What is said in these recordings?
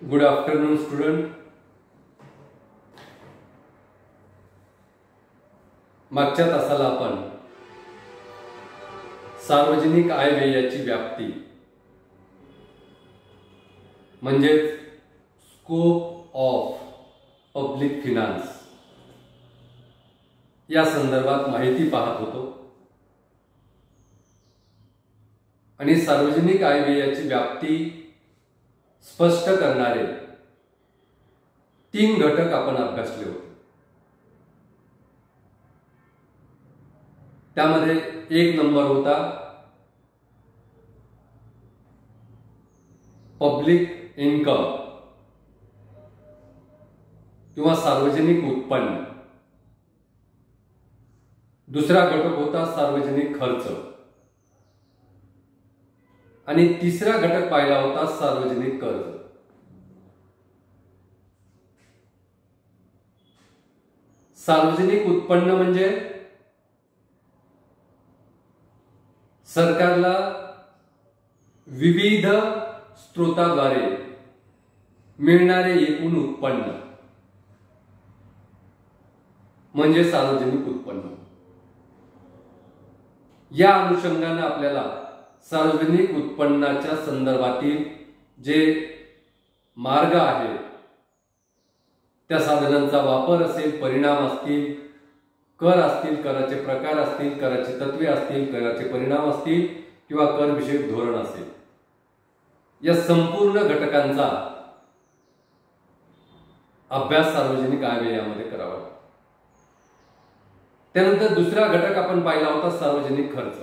Good afternoon student. मागच्या तासाला आपण सार्वजनिक आयव्ययाची व्याप्ती म्हणजेच स्कोप ऑफ पब्लिक फिनान्स या संदर्भात माहिती पाहत होतो आणि सार्वजनिक आयव्ययाची व्याप्ती स्पष्ट करणारे 3 घटक आपण अभ्यासले होते. त्यामध्ये 1 नंबर होता पब्लिक इन्कम किंवा सार्वजनिक उत्पन्न. दुसरा घटक होता सार्वजनिक खर्च आणि तिसरा घटक पाहिला होता सार्वजनिक कर्ज. सार्वजनिक उत्पन्न म्हणजे सरकारला विविध स्रोताद्वारे मिळणारे एकूण उत्पन्न म्हणजे सार्वजनिक उत्पन्न. या अनुषंगाने आपल्याला सार्वजनिक उत्पन्नाच्या संदर्भातील जे मार्ग आहेत, त्या साधनांचा वापर असेल, परिणाम असतील, कर असतील, कराचे प्रकार असतील, कराची तत्वे असतील, कराचे परिणाम असतील किंवा कर विषयक धोरण असेल, या संपूर्ण घटकांचा अभ्यास सार्वजनिक आयव्ययामध्ये करावा. त्यानंतर दुसरा घटक आपण पाहिला होता सार्वजनिक खर्च.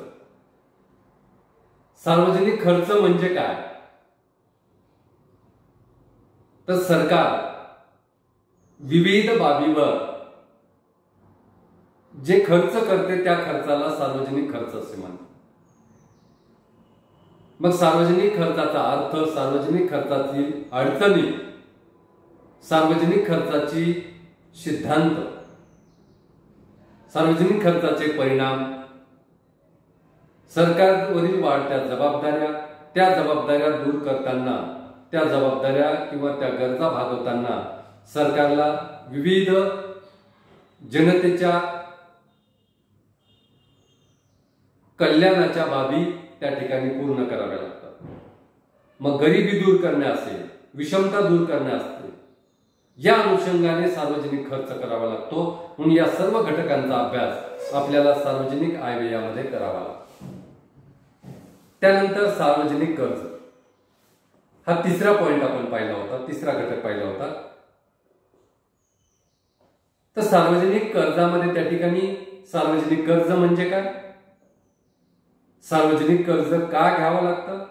सार्वजनिक खर्च म्हणजे काय? तर सरकार विविध बाबीवर जे खर्च करते त्या खर्चाला सार्वजनिक खर्च असे म्हणतात. मग सार्वजनिक खर्चाचा अर्थ, सार्वजनिक खर्चाची अडचणी, सार्वजनिक खर्चाची सिद्धांत, सार्वजनिक खर्चाचे परिणाम, सरकारवरील वाढत्या जबाबदाऱ्या, त्या जबाबदाऱ्या दूर करताना, त्या जबाबदाऱ्या किंवा त्या गरजा भागवताना सरकारला विविध जनतेच्या कल्याणाच्या बाबी त्या ठिकाणी पूर्ण कराव्या लागतात. मग गरिबी दूर करणे असेल, विषमता दूर करणे असते, या अनुषंगाने सार्वजनिक खर्च करावा लागतो. म्हणून या सर्व घटकांचा अभ्यास आपल्याला सार्वजनिक आयव्ययामध्ये करावा लागतो. त्यानंतर सार्वजनिक कर्ज हा तिसरा पॉइंट आपण पाहिला होता, तिसरा घटक पाहिला होता. तर सार्वजनिक कर्जामध्ये त्या ठिकाणी सार्वजनिक कर्ज म्हणजे काय, सार्वजनिक कर्ज का घ्यावं लागतं,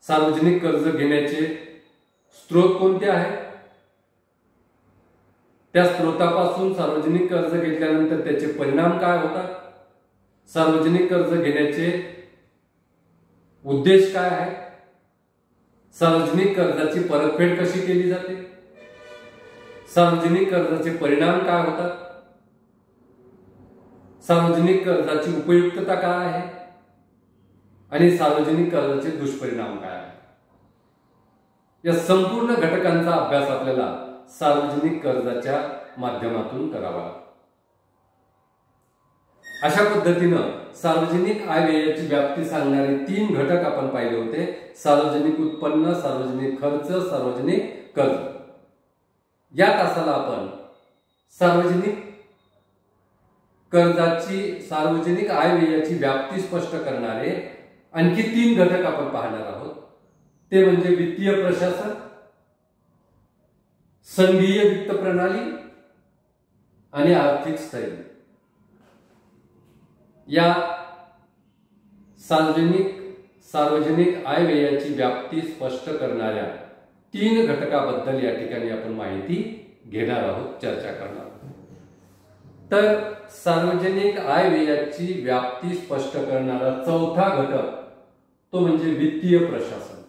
सार्वजनिक कर्ज घेण्याचे स्रोत कोणते आहेत, त्या स्रोतापासून सार्वजनिक कर्ज घेतल्यानंतर त्याचे परिणाम काय होतात, सार्वजनिक कर्ज घेण्याचे उद्देश काय आहे, सार्वजनिक कर्जाची परतफेड कशी केली जाते, सार्वजनिक कर्जाचे परिणाम काय होतात, सार्वजनिक कर्जाची उपयुक्तता काय आहे आणि सार्वजनिक कर्जाचे दुष्परिणाम काय आहे. या संपूर्ण घटकांचा अभ्यास आपल्याला सार्वजनिक कर्जाच्या माध्यमातून करावा. अशा पद्धतीनं सार्वजनिक आयव्ययाची व्याप्ती सांगणारे 3 घटक आपण पाहिले होते: सार्वजनिक उत्पन्न, सार्वजनिक खर्च, सार्वजनिक कर्ज. या तासाला आपण सार्वजनिक कर्जाची, सार्वजनिक आयव्ययाची व्याप्ती स्पष्ट करणारे आणखी 3 घटक आपण पाहणार आहोत. ते म्हणजे वित्तीय प्रशासन, संघीय वित्त प्रणाली आणि आर्थिक स्थैर्य. या सार्वजनिक आयव्ययाची व्याप्ती स्पष्ट करणाऱ्या 3 घटकाबद्दल या ठिकाणी आपण माहिती घेणार आहोत, चर्चा करणार आहोत. तर सार्वजनिक आयव्ययाची व्याप्ती स्पष्ट करणारा चौथा घटक तो म्हणजे वित्तीय प्रशासन.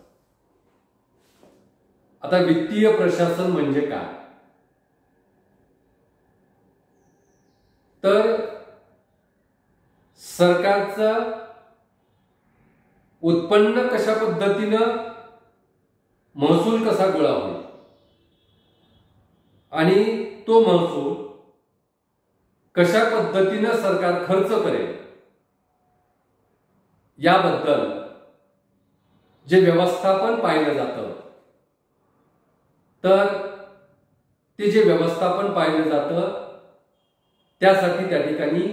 आता वित्तीय प्रशासन म्हणजे काय, तर सरकारचं उत्पन्न कशा पद्धतीनं महसूल कसा गोळा होईल आणि तो महसूल कशा पद्धतीनं सरकार खर्च करेल याबद्दल जे व्यवस्थापन पाहिलं जातं, तर ते जे व्यवस्थापन पाहिलं जातं त्यासाठी त्या ठिकाणी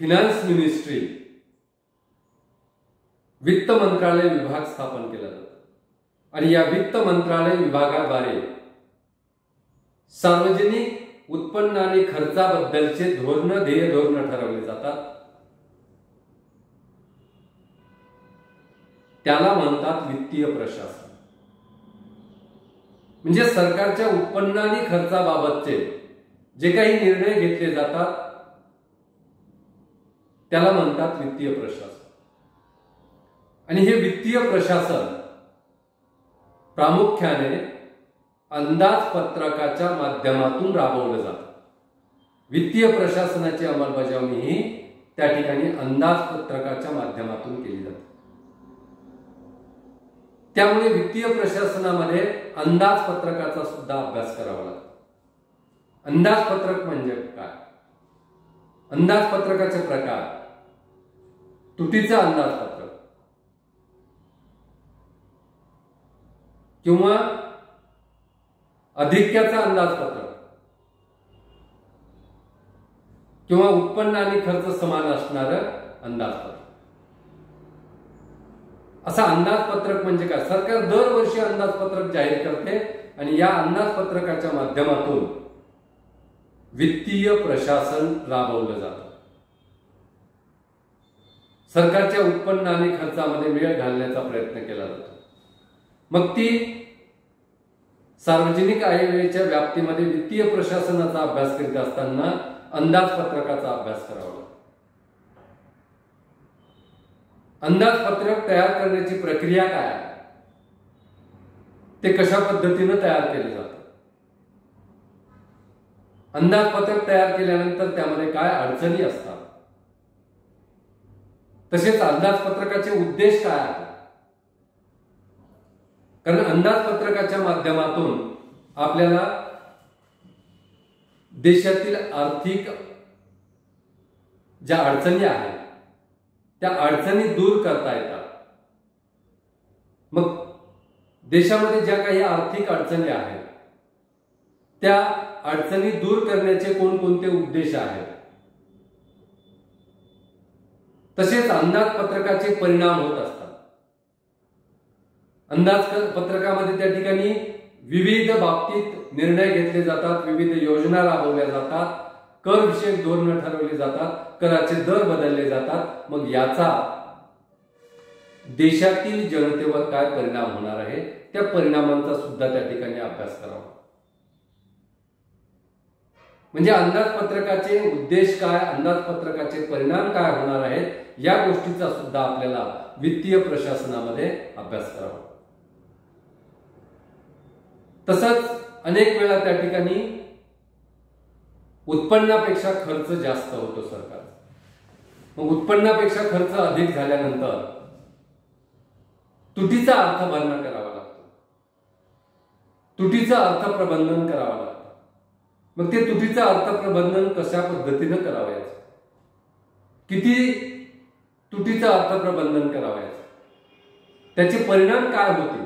फिनान्स मिनिस्ट्री, वित्त मंत्रालय विभाग स्थापन केला जातो आणि या वित्त मंत्रालय विभागाद्वारे सार्वजनिक उत्पन्न आणि खर्चाबद्दलचे धोरण, ध्येय धोरण ठरवले जातात. त्याला म्हणतात वित्तीय प्रशासन. म्हणजे सरकारच्या उत्पन्न आणि खर्चाबाबतचे जे काही निर्णय घेतले जातात त्याला म्हणतात वित्तीय प्रशासन. आणि हे वित्तीय प्रशासन प्रामुख्याने अंदाजपत्रकाच्या माध्यमातून राबवलं जातं. वित्तीय प्रशासनाची अंमलबजावणी ही त्या ठिकाणी अंदाजपत्रकाच्या माध्यमातून केली जाते. त्यामुळे वित्तीय प्रशासनामध्ये अंदाजपत्रकाचा सुद्धा अभ्यास करावा लागतो. अंदाजपत्रक म्हणजे काय? अंदाजपत्रकाचे प्रकार: तुटीचं अंदाजपत्रक किंवा अधिक्याचं अंदाजपत्रक किंवा उत्पन्न आणि खर्च समान असणारं अंदाजपत्रक. असा अंदाजपत्रक म्हणजे काय? सरकार दरवर्षी अंदाजपत्रक जाहीर करते आणि या अंदाजपत्रकाच्या माध्यमातून वित्तीय प्रशासन राबवलं जातं. सरकारच्या उत्पन्न आणि खर्चामध्ये मेळ घालण्याचा प्रयत्न केला जातो. मग ती सार्वजनिक आयव्ययाच्या व्याप्तीमध्ये वित्तीय प्रशासनाचा अभ्यास करीत असताना अंदाजपत्रकाचा अभ्यास करावा लागतो. अंदाजपत्रक तयार करण्याची प्रक्रिया काय आहे, ते कशा पद्धतीने तयार केले जातं, अंदाजपत्रक तयार केल्यानंतर त्यामध्ये काय अडचणी असतात, तसेच अंदाजपत्रकाचे उद्देश काय आहेत. कारण अंदाजपत्रकाच्या माध्यमातून आपल्याला देशातील आर्थिक ज्या अडचणी आहेत त्या अडचणी दूर करता येतात. मग देशामध्ये ज्या काही आर्थिक अडचणी आहेत त्या अडचणी दूर करण्याचे कोणकोणते उद्देश आहेत, तसेच अंदाजपत्रकाचे परिणाम होत असतात. अंदाजपत्रकामध्ये त्या ठिकाणी विविध बाबतीत निर्णय घेतले जातात, विविध योजना राबवल्या जातात, कर विषयक धोरण ठरवली जातात, कराचे दर बदलले जातात. मग याचा देशातील जनतेवर काय परिणाम होणार आहे त्या परिणामांचा सुद्धा त्या ठिकाणी अभ्यास करावा. म्हणजे अंदाजपत्रकाचे उद्देश काय, अंदाजपत्रकाचे परिणाम काय होणार आहेत या गोष्टीचा सुद्धा आपल्याला वित्तीय प्रशासनामध्ये अभ्यास करावा. तसंच अनेक वेळा त्या ठिकाणी उत्पन्नापेक्षा खर्च जास्त होतो सरकार. मग उत्पन्नापेक्षा खर्च अधिक झाल्यानंतर तुटीचा अर्थभरणा करावा लागतो, तुटीचं अर्थप्रबंधन करावं लागतं. मग ते तुटीचं अर्थप्रबंधन कशा पद्धतीनं करावयाचं, किती तुटीचं अर्थप्रबंधन करावयाचं, त्याचे परिणाम काय होतील,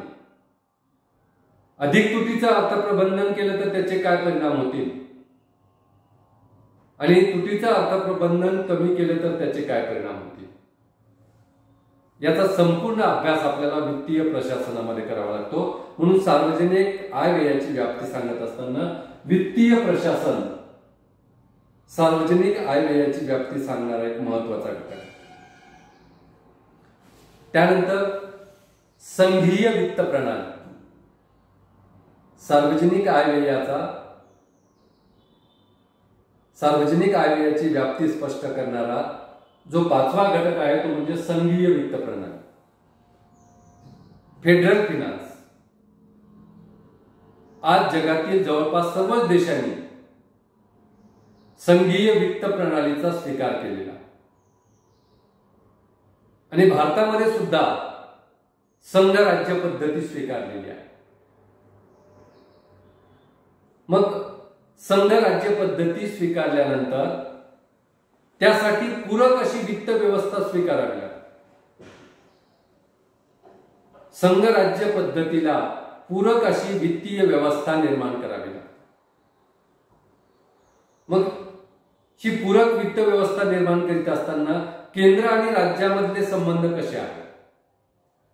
अधिक तुटीचं अर्थप्रबंधन केलं तर त्याचे काय परिणाम होतील आणि तुटीचं अर्थप्रबंधन कमी केलं तर त्याचे काय परिणाम होतील, याचा संपूर्ण अभ्यास आपल्याला वित्तीय प्रशासनामध्ये करावा लागतो. म्हणून सार्वजनिक आय व्ययाची व्याप्ती सांगत असताना वित्तीय प्रशासन सार्वजनिक आय व्ययाची व्याप्ती सांगणारा एक महत्वाचा घटक आहे. त्यानंतर संघीय वित्त प्रणाली, सार्वजनिक आय व्ययाची व्याप्ती स्पष्ट करणारा जो पाचवा घटक आहे तो म्हणजे संघीय वित्त प्रणाली, फेडरल फिनान्स. आज जगातील जवळपास सर्वच देशांनी संघीय वित्त प्रणालीचा स्वीकार केलेला आणि भारतामध्ये सुद्धा संघ राज्य पद्धती स्वीकारलेली आहे. मग संघ राज्य पद्धती स्वीकारल्यानंतर त्यासाठी पूरक अशी वित्त व्यवस्था स्वीकारावी लागते. संघ राज्य पद्धतीला पूरक अशी वित्तीय व्यवस्था निर्माण करावी लागते. मग ही पूरक वित्त व्यवस्था निर्माण करीत असताना केंद्र आणि राज्यामधले संबंध कसे आहेत,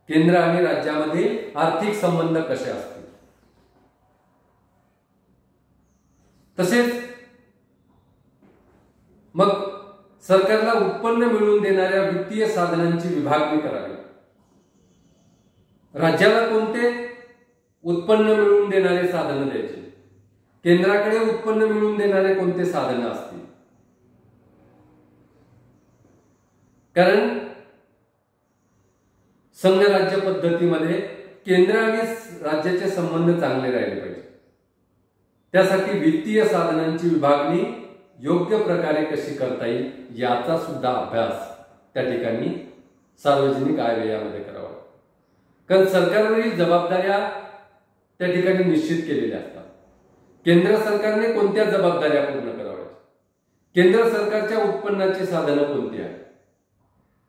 केंद्र आणि राज्यामध्ये आर्थिक संबंध कसे असतील, तसेच मग सरकारला उत्पन्न मिळवून देणाऱ्या वित्तीय साधनांची विभागणी करावी. राज्याला कोणते उत्पन्न मिळवून देणारे साधन द्यायचे, केंद्राकडे उत्पन्न मिळवून देणारे कोणते साधन असतील. कारण संघ राज्य पद्धतीमध्ये केंद्र आणि राज्याचे संबंध चांगले राहिले पाहिजे. त्यासाठी वित्तीय साधनांची विभागणी योग्य प्रकारे कशी करता येईल याचा सुद्धा अभ्यास त्या ठिकाणी सार्वजनिक आयव्ययामध्ये करावा. कारण सरकारवरील जबाबदाऱ्या त्या ठिकाणी निश्चित केलेल्या असतात. केंद्र सरकारने कोणत्या जबाबदाऱ्या पूर्ण कराव्यात, केंद्र सरकारच्या उत्पन्नाची साधनं कोणती आहेत,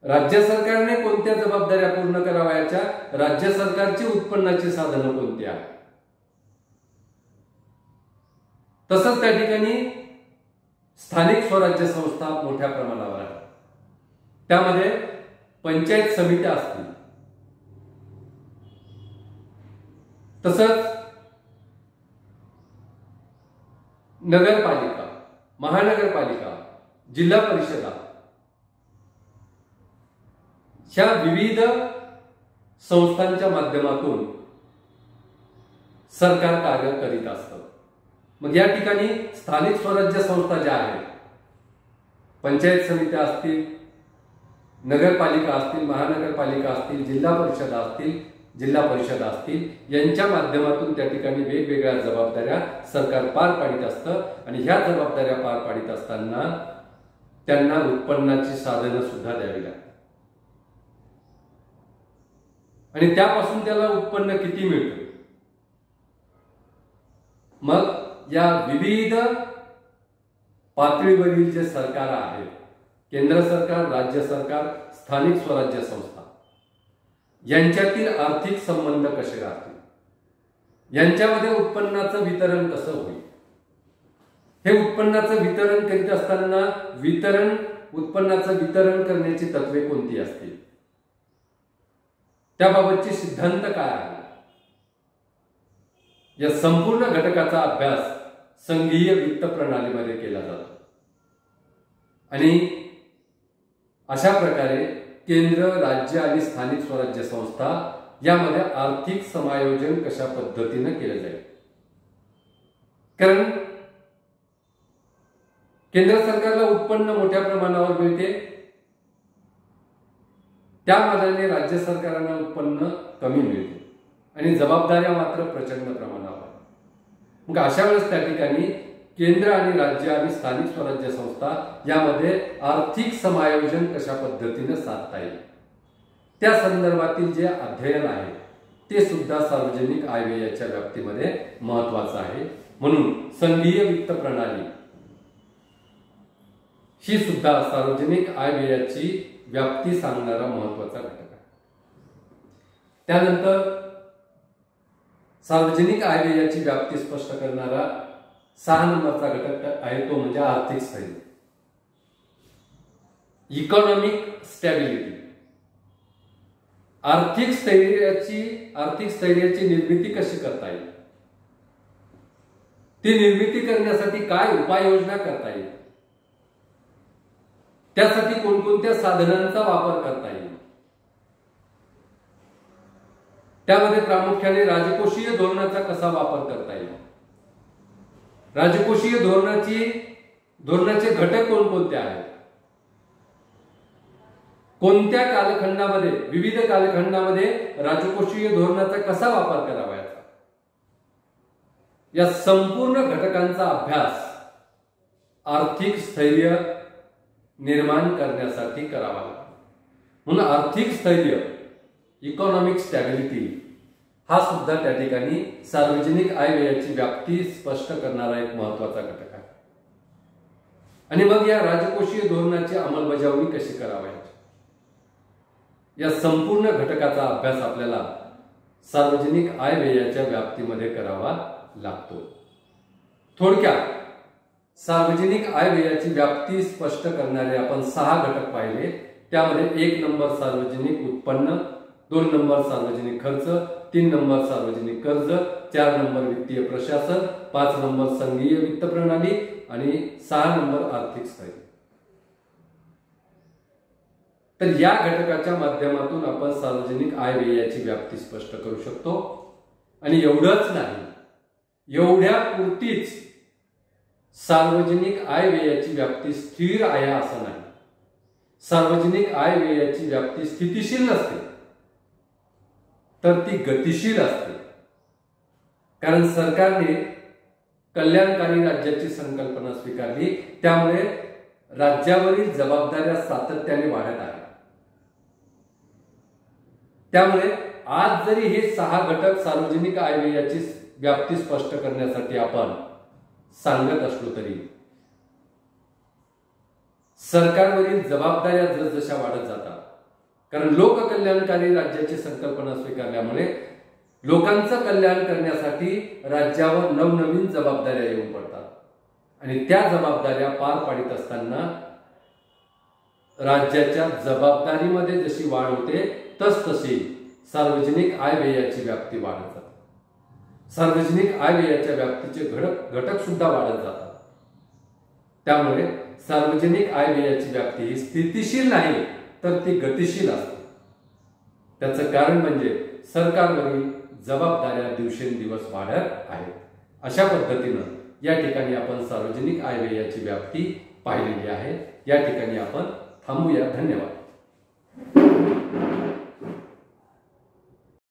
राज्य सरकारने कोणत्या जबाबदाऱ्या पूर्ण करावयाच्या, राज्य सरकारची उत्पन्नाची साधनं कोणती आहेत. तसंच त्या ठिकाणी स्थानिक स्वराज्य संस्था मोठ्या प्रमाणावर आहेत. त्यामध्ये पंचायत समित्या असतील, तसंच नगरपालिका, महानगरपालिका, जिल्हा परिषदा, ह्या विविध संस्थांच्या माध्यमातून सरकार कार्य करीत असतं. मग या ठिकाणी स्थानिक स्वराज्य संस्था ज्या आहेत, पंचायत समित्या असतील, नगरपालिका असतील, महानगरपालिका असतील, जिल्हा परिषदा असतील, जिल्हा परिषदा असतील, यांच्या माध्यमातून त्या ठिकाणी वेगवेगळ्या जबाबदाऱ्या सरकार पार पाडित असतं. आणि ह्या जबाबदाऱ्या पार पाडित असताना त्यांना उत्पन्नाची साधनं सुद्धा द्यावी लागतात. आणि त्यापासून त्याला उत्पन्न किती मिळतं. मग या विविध पातळीवरील जे सरकार आहेत, केंद्र सरकार, राज्य सरकार, स्थानिक स्वराज्य संस्था, यांच्यातील आर्थिक संबंध कसे राहतील, यांच्यामध्ये उत्पन्नाचं वितरण कसं होईल, हे उत्पन्नाचं वितरण करीत असताना उत्पन्नाचं वितरण करण्याची तत्वे कोणती असतील, त्याबाबतचे सिद्धांत काय आहे, या संपूर्ण घटकाचा अभ्यास संघीय वित्त प्रणालीमध्ये केला जातो. आणि अशा प्रकारे केंद्र, राज्य आणि स्थानिक स्वराज्य संस्था यामध्ये आर्थिक समायोजन कशा पद्धतीने केलं जाईल. कारण केंद्र सरकारला उत्पन्न मोठ्या प्रमाणावर मिळते, त्या मानाने राज्य सरकारांना उत्पन्न कमी मिळते आणि जबाबदाऱ्या मात्र प्रचंड प्रमाणावर. मग अशा वेळेस त्या ठिकाणी केंद्र आणि राज्य आणि स्थानिक स्वराज्य संस्था यामध्ये आर्थिक समायोजन कशा पद्धतीने साधता येईल, त्या संदर्भातील जे अध्ययन आहे ते सुद्धा सार्वजनिक आयव्ययाच्या व्याप्तीमध्ये महत्वाचं आहे. म्हणून संघीय वित्त प्रणाली ही सुद्धा सार्वजनिक आयव्ययाची व्याप्ती सांगणारा महत्वाचा घटक आहे. त्यानंतर सार्वजनिक आयव्ययाची व्याप्ती स्पष्ट करणारा 6 नंबरचा घटक आहे, तो म्हणजे आर्थिक स्थैर्य, इकॉनॉमिक स्टॅबिलिटी. आर्थिक स्थैर्याची निर्मिती कशी करता येईल, ती निर्मिती करण्यासाठी काय उपाययोजना करता येईल, त्यासाठी कोणकोणत्या साधनांचा वापर करता येईल, त्यामध्ये प्रामुख्याने राजकोषीय धोरणाचा कसा वापर करता येईल, राजकोषीय धोरणाचे घटक कोणकोणते आहेत, कोणत्या कालखंडामध्ये, विविध कालखंडामध्ये राजकोषीय धोरणाचा कसा वापर करावा, या संपूर्ण घटकांचा अभ्यास आर्थिक स्थैर्य निर्माण करण्यासाठी करावा लागतो. म्हणून आर्थिक स्थैर्य इकॉनॉमिक स्टॅबिलिटी हा सुद्धा त्या ठिकाणी सार्वजनिक आयव्ययाची व्याप्ती स्पष्ट करणारा एक महत्वाचा घटक आहे. आणि मग या राजकोषीय धोरणाची अंमलबजावणी कशी करावी या संपूर्ण घटकाचा अभ्यास आपल्याला सार्वजनिक आयव्ययाच्या व्याप्तीमध्ये करावा लागतो. थोडक्यात सार्वजनिक आयव्ययाची व्याप्ती स्पष्ट करणारे आपण 6 घटक पाहिले. त्यामध्ये 1 नंबर सार्वजनिक उत्पन्न, 2 नंबर सार्वजनिक खर्च, 3 नंबर सार्वजनिक कर्ज, 4 नंबर वित्तीय प्रशासन, 5 नंबर संघीय वित्त प्रणाली आणि 6 नंबर आर्थिक स्थैर्य. तर या घटकाच्या माध्यमातून आपण सार्वजनिक आयव्ययाची व्याप्ती स्पष्ट करू शकतो. आणि एवढंच नाही, एवढ्या पुरतीच सार्वजनिक आयव्ययाची व्याप्ती स्थिर आहे असं नाही. सार्वजनिक आयव्ययाची व्याप्ती स्थितिशील नसते, तर ती गतिशील असते. कारण सरकारने कल्याणकारी राज्याची संकल्पना स्वीकारली, त्यामुळे राज्यावरील जबाबदाऱ्या सातत्याने वाढत आहेत. त्यामुळे आज जरी हे 6 घटक सार्वजनिक आयव्ययाची व्याप्ती स्पष्ट करण्यासाठी आपण सांगत असलो तरी सरकारवरील जबाबदाऱ्या जसजशा वाढत जातात, कारण लोककल्याणकारी राज्याची संकल्पना स्वीकारल्यामुळे लोकांचं कल्याण करण्यासाठी राज्यावर नवनवीन जबाबदाऱ्या येऊन पडतात. आणि त्या जबाबदाऱ्या पार पाडित असताना राज्याच्या जबाबदारीमध्ये जशी वाढ होते तसतशी सार्वजनिक आयव्ययाची व्याप्ती वाढत जाते. सार्वजनिक आयव्ययाच्या व्याप्तीचे घटक सुद्धा वाढत जातात. त्यामुळे सार्वजनिक आयव्ययाची व्याप्ती ही स्थितिशील नाही, तर ती गतिशील असते. त्याचं कारण म्हणजे सरकारवरील जबाबदाऱ्या दिवसेंदिवस वाढत आहेत. अशा पद्धतीनं या ठिकाणी आपण सार्वजनिक आयव्ययाची व्याप्ती पाहिलेली आहे. या ठिकाणी आपण थांबूया. धन्यवाद.